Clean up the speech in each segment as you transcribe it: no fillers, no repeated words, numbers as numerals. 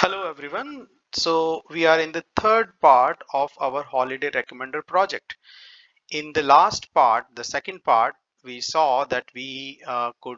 Hello everyone. So we are in the third part of our holiday recommender project. In the last part, the second part, we saw that we could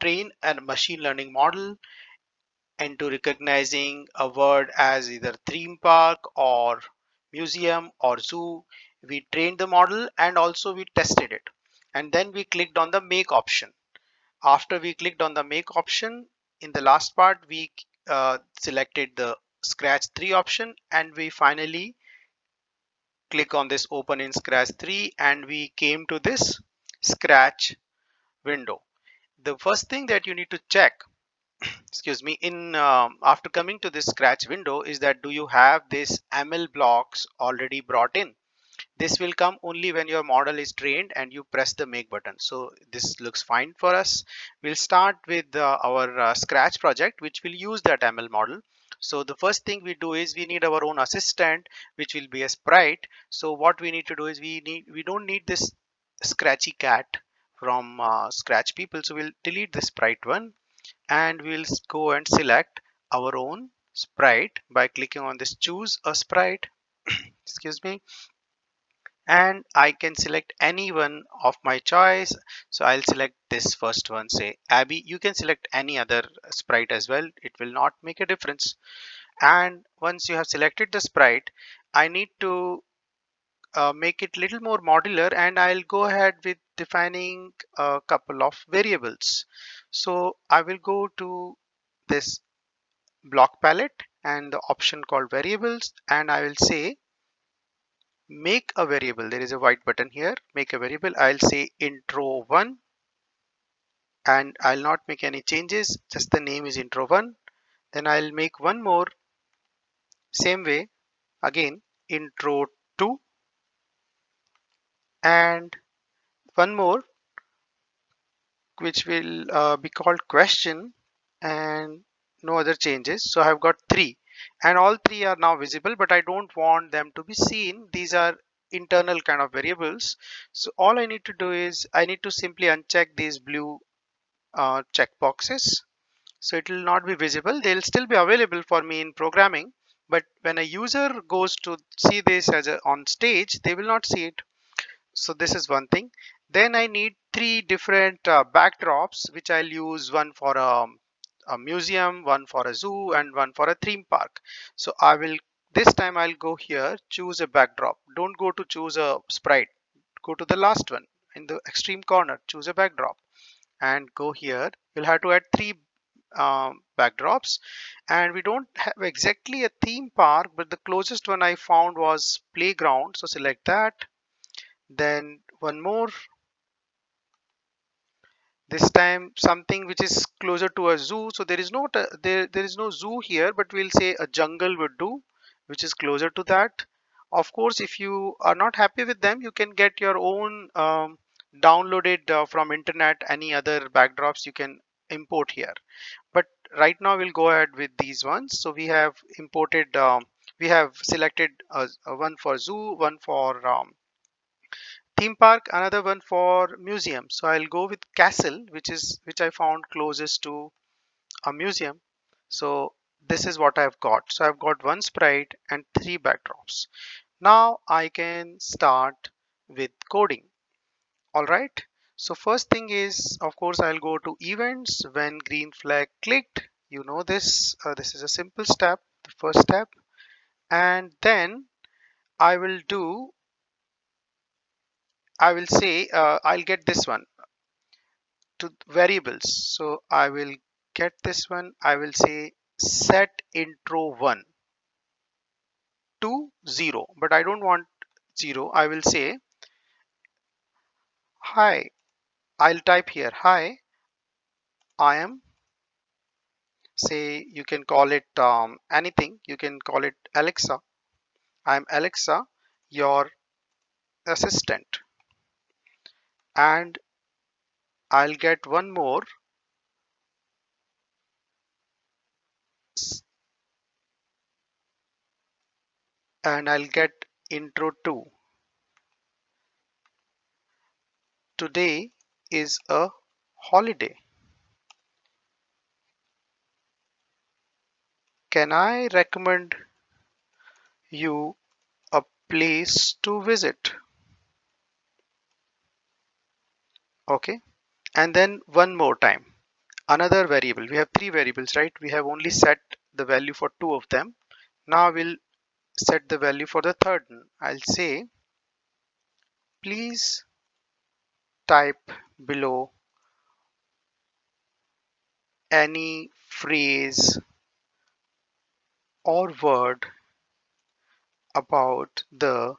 train a machine learning model into recognizing a word as either theme park or museum or zoo. We trained the model and also we tested it. And then we clicked on the make option. After we clicked on the make option, in the last part we selected the scratch 3 option, and we finally click on this open in scratch 3 and we came to this scratch window. The first thing that you need to check, excuse me, in after coming to this scratch window is that do you have this ML blocks already brought in. This will come only when your model is trained and you press the make button. So this looks fine for us. We'll start with our scratch project, which will use that ML model. So the first thing we do is we need our own assistant, which will be a sprite. So what we need to do is we don't need this scratchy cat from scratch people. So we'll delete the sprite one and we'll go and select our own sprite by clicking on this choose a sprite. Excuse me, and I can select any one of my choice. So I'll select this first one, say Abby. You can select any other sprite as well. It will not make a difference. And once you have selected the sprite, I need to make it little more modular, and I'll go ahead with defining a couple of variables. So I will go to this block palette and the option called variables, and I will say make a variable. There is a white button here, make a variable. I'll say intro1, and I'll not make any changes, just the name is intro1. Then I'll make one more, same way, again intro2, and one more which will be called question, and no other changes. So I've got three, and all three are now visible, but I don't want them to be seen. These are internal kind of variables. So all I need to do is I need to simply uncheck these blue check boxes, so it will not be visible. They'll still be available for me in programming, but when a user goes to see this as a on stage, they will not see it. So this is one thing. Then I need three different backdrops, which I'll use, one for a museum, one for a zoo, and one for a theme park. So I will, this time I'll go here, choose a backdrop. Don't go to choose a sprite, go to the last one in the extreme corner, choose a backdrop and go here. You'll have to add three backdrops, and we don't have exactly a theme park, but the closest one I found was playground, so select that. Then one more, this time something which is closer to a zoo. So there is no there is no zoo here, but we'll say a jungle would do, which is closer to that. Of course, if you are not happy with them, you can get your own downloaded from internet, any other backdrops you can import here. But right now we'll go ahead with these ones. So we have imported, we have selected one for zoo, one for theme park, another one for museum. So I'll go with castle, which I found closest to a museum. So this is what I've got. So I've got one sprite and three backdrops. Now I can start with coding. All right. So first thing is, of course, I'll go to events when green flag clicked. You know this. This is a simple step, the first step, and then I will do. I will say I'll get this one to variables. So I will get this one. I will say set intro1 to 0, but I don't want 0. I will say hi. I'll type here hi. I am, say you can call it anything. You can call it Alexa. I'm Alexa, your assistant, and I'll get one more, and I'll get intro 2. Today is a holiday. can I recommend you a place to visit? Okay, and then one more time, another variable. We have three variables, right? We have only set the value for two of them. Now we'll set the value for the third one. I'll say, please type below any phrase or word about the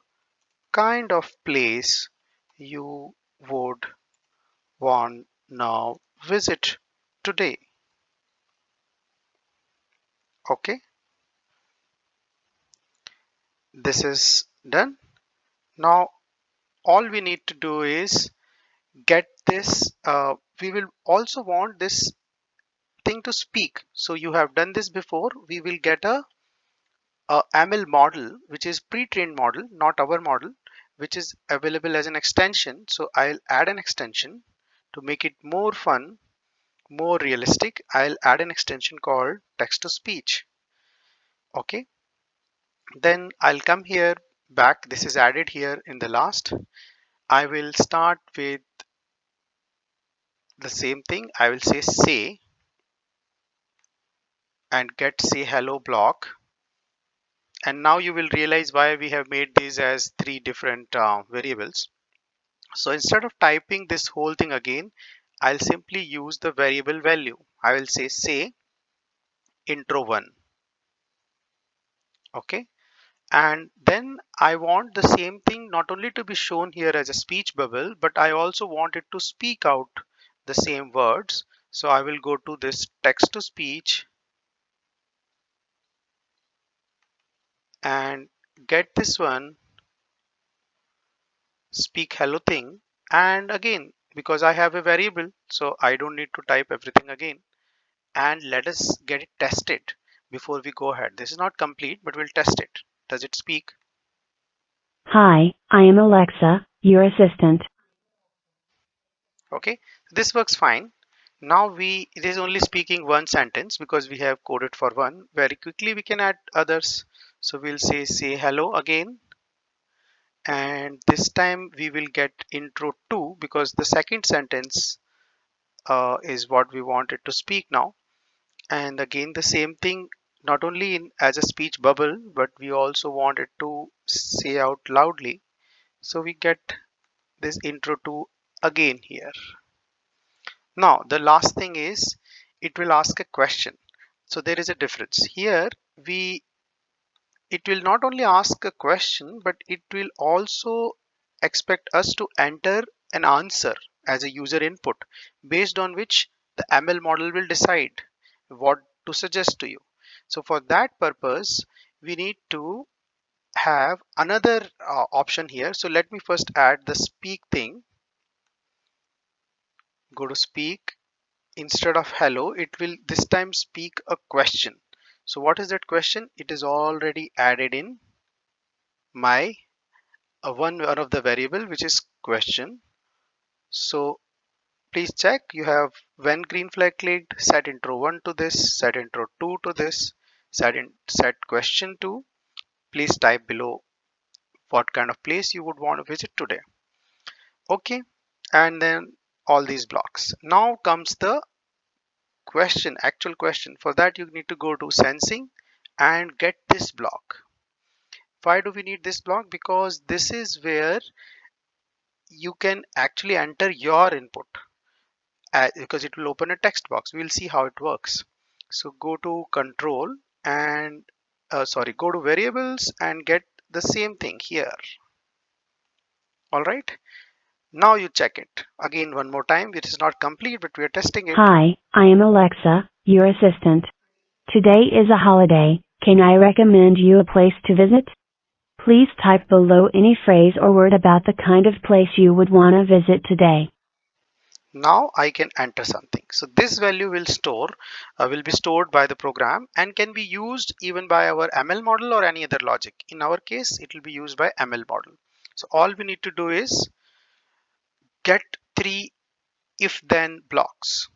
kind of place you would want now visit today. Okay, this is done. Now all we need to do is get this. We will also want this thing to speak. So you have done this before. We will get a ML model, which is pre-trained model, not our model, which is available as an extension. So I'll add an extension to make it more fun, more realistic. I'll add an extension called text to speech. Okay, then I'll come here back. This is added here in the last. I will start with the same thing. I will say and get say hello block. And now you will realize why we have made these as three different variables. So instead of typing this whole thing again, I'll simply use the variable value. I will say intro1. Okay, and then I want the same thing not only to be shown here as a speech bubble, but I also want it to speak out the same words. So I will go to this text to speech and get this one speak hello thing. And again, because I have a variable, so I don't need to type everything again. And let us get it tested before we go ahead. This is not complete, but we'll test it. Does it speak? Hi, I am Alexa, your assistant. Okay, this works fine. Now it is only speaking one sentence because we have coded for one. Very quickly we can add others. So we'll say hello again. And this time we will get intro 2 because the second sentence is what we wanted to speak now. And again the same thing, not only in as a speech bubble, but we also want it to say out loudly. So we get this intro 2 again here. Now the last thing is it will ask a question. So there is a difference here. We It will not only ask a question, but it will also expect us to enter an answer as a user input, based on which the ML model will decide what to suggest to you. So for that purpose, we need to have another option here. So let me first add the speak thing. Go to speak. Instead of hello, it will this time speak a question. So what is that question? It is already added in my one of the variable, which is question. So please check you have, when green flag clicked, set intro 1 to this, set intro 2 to this, set question to. Please type below what kind of place you would want to visit today. Okay, and then all these blocks. Now comes the question, actual question. For that you need to go to sensing and get this block. Why do we need this block? Because this is where you can actually enter your input, because it will open a text box. We'll see how it works. So go to control and go to variables and get the same thing here. All right, now you check it again one more time. It is not complete, but we are testing it. Hi, I am Alexa, your assistant. Today is a holiday. Can I recommend you a place to visit? Please type below any phrase or word about the kind of place you would want to visit today. Now I can enter something. So this value will be stored by the program and can be used even by our ML model or any other logic. In our case, it will be used by ML model. So all we need to do is get three if then blocks.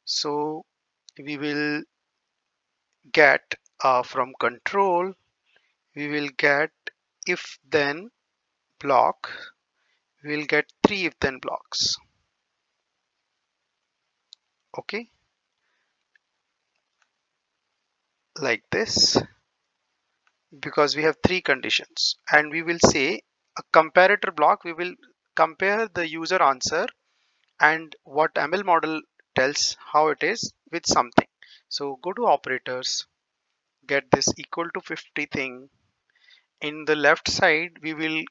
So we will get from control, we will get if then block. We will get three if then blocks. Okay, like this, because we have three conditions, and we will say a comparator block. We will compare the user answer and what ML model tells how it is with something. So go to operators, get this equal to 50 thing. In the left side, we will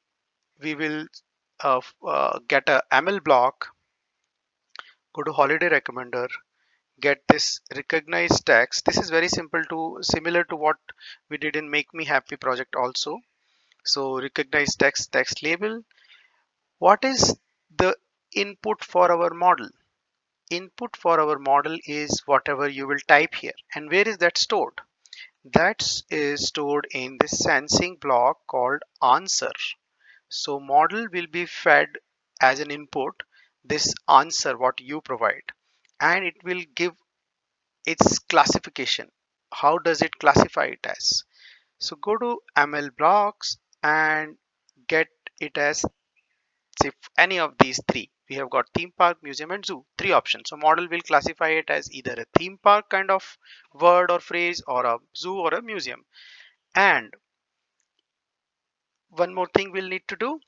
get a ML block. Go to holiday recommender, get this recognize text. This is very simple to similar to what we did in Make Me Happy project also. So recognize text label. What is the input for our model? Input for our model is whatever you will type here. And where is that stored? That is stored in the sensing block called answer. So model will be fed as an input this answer what you provide, and it will give its classification. How does it classify it as? So go to ML blocks and get it as if any of these three. We have got theme park, museum, and zoo, three options. So model will classify it as either a theme park kind of word or phrase, or a zoo or a museum. And one more thing we'll need to do,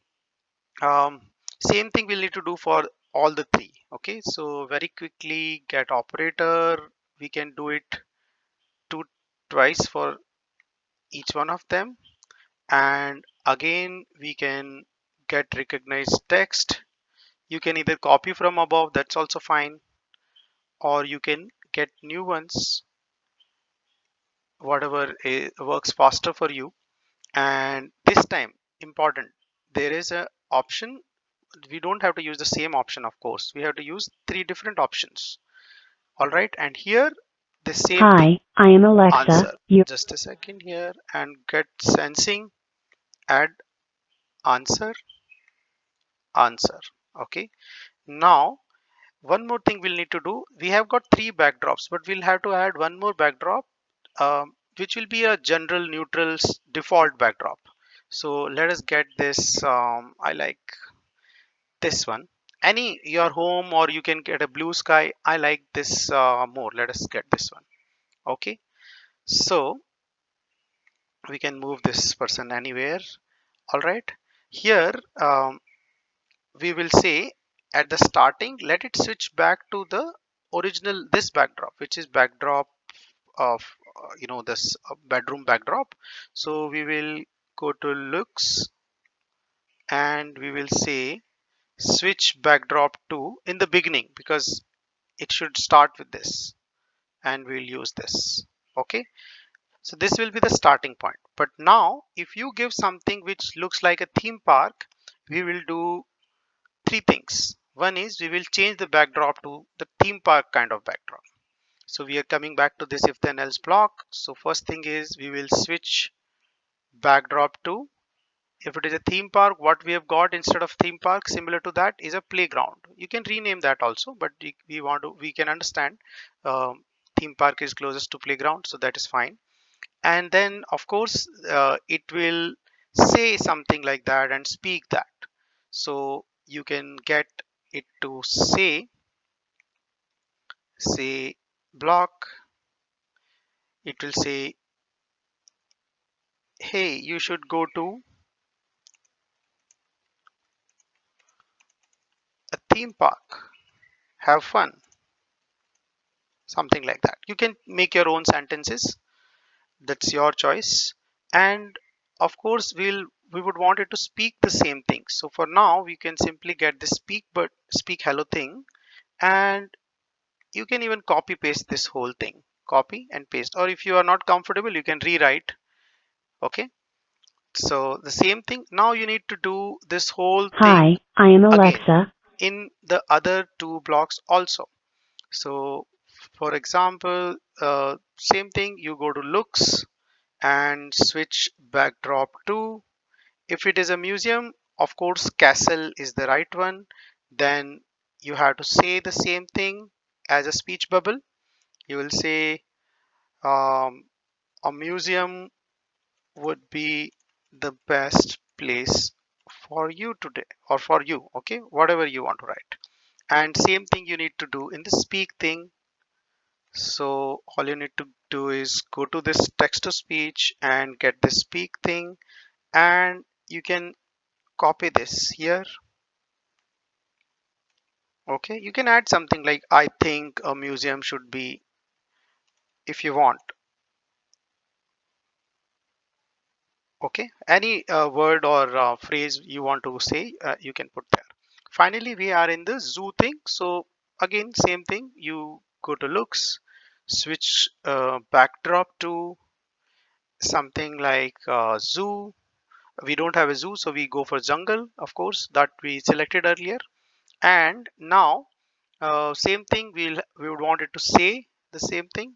um, same thing we'll need to do for all the three. Okay, so very quickly get operator. We can do it twice for each one of them, and again we can get recognized text. You can either copy from above, that's also fine, or you can get new ones, whatever works faster for you. And this time, important, there is a option. We don't have to use the same option, of course. We have to use three different options. All right, and here the same thing, Hi, I am Alexa. answer. Your Just a second here, and get sensing, add answer, answer. Okay, now one more thing we'll need to do. We have got three backdrops, but we'll have to add one more backdrop, which will be a general neutral default backdrop. So let us get this. I like this one. Any your home, or you can get a blue sky. I like this more. Let us get this one. Okay, so we can move this person anywhere. All right, here we will say at the starting, let it switch back to the original this backdrop, which is backdrop of this bedroom backdrop. So we will go to looks, and we will say switch backdrop to in the beginning, because it should start with this, and we'll use this. Okay, so this will be the starting point. But now if you give something which looks like a theme park, we will do three things. One is we will change the backdrop to the theme park kind of backdrop. So we are coming back to this if then else block. So first thing is we will switch backdrop to, if it is a theme park, what we have got instead of theme park similar to that is a playground. You can rename that also, but we can understand theme park is closest to playground, so that is fine. And then of course it will say something like that and speak that. So you can get it to say block. It will say, hey, you should go to a theme park, have fun, something like that. You can make your own sentences, that's your choice. And of course we would want it to speak the same thing. So for now we can simply get the speak hello thing, and you can even copy paste this whole thing, copy and paste, or if you are not comfortable you can rewrite. Okay, so the same thing, now you need to do this whole thing Hi, I am again Alexa. in the other two blocks also. So for example, same thing, you go to looks and switch backdrop to, if it is a museum, of course castle is the right one. Then you have to say the same thing as a speech bubble. You will say, um, a museum would be the best place for you today, or for you, okay, whatever you want to write. And same thing you need to do in the speak thing. So all you need to do is go to this text to speech and get the speak thing, and you can copy this here. Okay, you can add something like I think a museum should be, if you want. Okay, any word or phrase you want to say, you can put there. Finally, we are in the zoo thing. So again, same thing, you go to looks, switch backdrop to something like zoo. We don't have a zoo, so we go for jungle, of course, that we selected earlier. And now same thing, we would want it to say the same thing.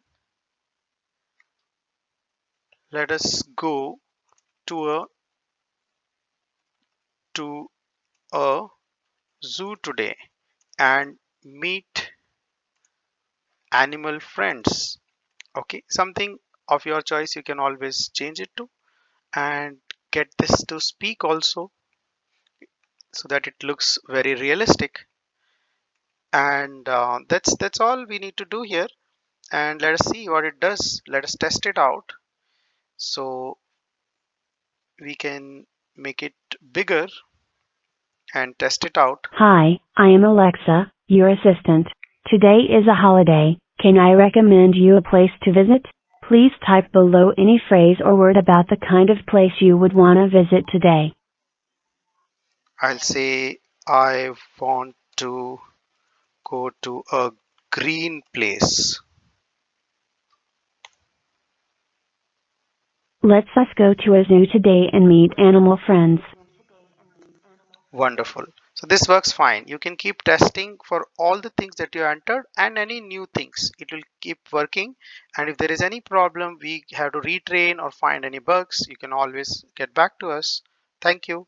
Let us go to a zoo today and meet animal friends. Okay, something of your choice, you can always change it to, and get this to speak also, so that it looks very realistic. And that's all we need to do here. And let us see what it does. Let us test it out. So we can make it bigger and test it out. Hi, I am Alexa, your assistant. Today is a holiday. Can I recommend you a place to visit? Please type below any phrase or word about the kind of place you would want to visit today. I'll say I want to go to a green place. Let's us go to a zoo today and meet animal friends. Wonderful. So this works fine. You can keep testing for all the things that you entered and any new things. It will keep working. And if there is any problem, we have to retrain or find any bugs, you can always get back to us. Thank you.